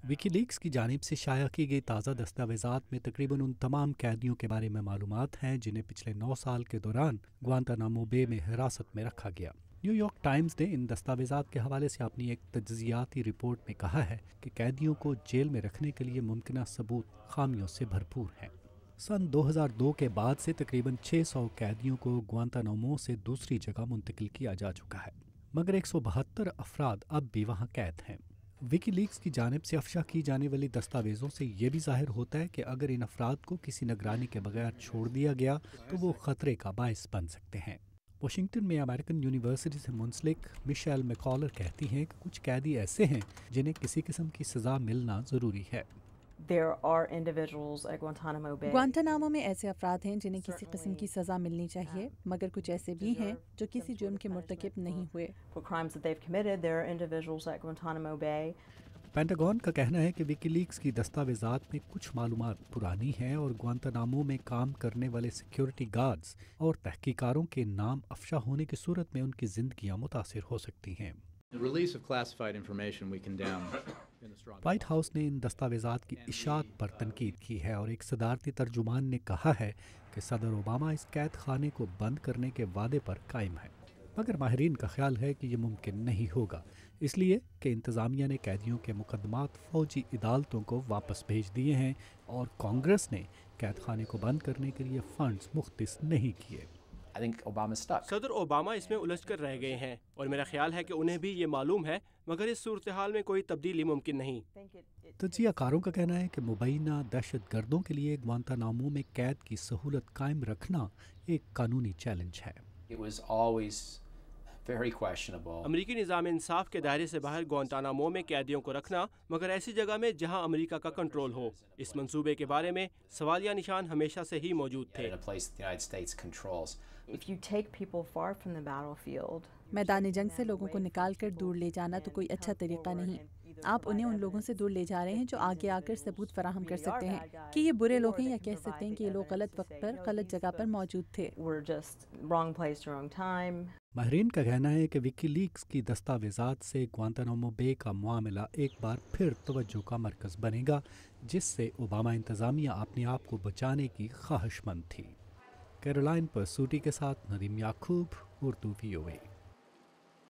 Vicky leaks की जानिब से शाया की गई ताज़ा दस्तावेज़ात में तकरीबन उन तमाम कैदियों के बारे में मालूमात हैं जिन्हें पिछले 9 साल के दौरान ग्वांतानामो बे में हिरासत में रखा गया। न्यूयॉर्क टाइम्स ने इन दस्तावेज़ात के हवाले से अपनी एक तज्ज़ियाती रिपोर्ट में कहा है कि कैदियों को जेल में रखने के लिए मुमकिन सबूत खामियों से भरपूर हैं। सन 2002 के बाद से तकरीबन 600 कैदियों को ग्वांतानामो से दूसरी जगह मुंतकिल किया जा चुका है, मगर 172 अफराद अब भी वहाँ कैद हैं। विकी लीक्स की जानिब से अफशा की जाने वाली दस्तावेज़ों से ये भी ज़ाहिर होता है कि अगर इन अफराद को किसी निगरानी के बगैर छोड़ दिया गया तो वो ख़तरे का बायस बन सकते हैं। वाशिंगटन में अमेरिकन यूनिवर्सिटी से मुंसलिक मिशेल मैकॉलर कहती हैं कि कुछ कैदी ऐसे हैं जिन्हें किसी किस्म की सज़ा मिलना ज़रूरी है। ग्वांटानामो में ऐसे अफराद हैं जिन्हें किसी किस्म की सज़ा मिलनी चाहिए, मगर कुछ ऐसे भी हैं जो किसी जुर्म के मुर्तकिब नहीं हुए। पेंटागन का कहना है कि विकीलीक्स की दस्तावेज़ात में कुछ मालूमात पुरानी हैं और ग्वांतानामो में काम करने वाले सिक्योरिटी गार्ड्स और तहकीकारों के नाम अफशा होने की सूरत में उनकी ज़िंदगियाँ मुतासिर हो सकती हैं। व्हाइट हाउस ने इन दस्तावेज़ात की इशाअत पर तनकीद की है और एक सदारती तर्जुमान ने कहा है कि सदर ओबामा इस कैद खाने को बंद करने के वादे पर कायम है, मगर माहिरीन का ख्याल है कि ये मुमकिन नहीं होगा, इसलिए कि इंतज़ामिया ने कैदियों के मुकदमात फ़ौजी अदालतों को वापस भेज दिए हैं और कांग्रेस ने कैद खाने को बंद करने के लिए फ़ंड्स मुख्तिस नहीं किए। सदर ओबामा इसमें उलझ कर रह गए हैं और मेरा ख्याल है कि उन्हें भी ये मालूम है, मगर इस सूरत हाल में कोई तब्दीली मुमकिन नहीं। तज्ज़ियाकारों का कहना है कि मुबैना दहशत गर्दों के लिए ग्वांतानामो में कैद की सहूलत कायम रखना एक कानूनी चैलेंज है। अमरीकी निज़ाम इंसाफ के दायरे से बाहर ग्वांटानामो में कैदियों को रखना, मगर ऐसी जगह में जहां अमरीका का कंट्रोल हो, इस मंसूबे के बारे में सवालिया निशान हमेशा से ही मौजूद थे। मैदानी जंग से लोगों को निकाल कर दूर ले जाना तो कोई अच्छा तरीका नहीं। आप उन्हें उन लोगों से दूर ले जा रहे हैं जो आगे आकर सबूत फराहम कर सकते हैं कि ये बुरे लोग हैं, या कह सकते हैं कि ये लोग गलत वक्त पर गलत जगह पर मौजूद थे। माहिरीन का कहना है कि विकी लीक्स की दस्तावेज़ात से ग्वांतानामो बे का मामला एक बार फिर तवज्जो का मरकज़ बनेगा, जिससे ओबामा इंतज़ामिया अपने आप को बचाने की ख्वाहिशमंद थी। कैरोलाइन परसूटी के साथ नदीम याकूब, उर्दू VOA।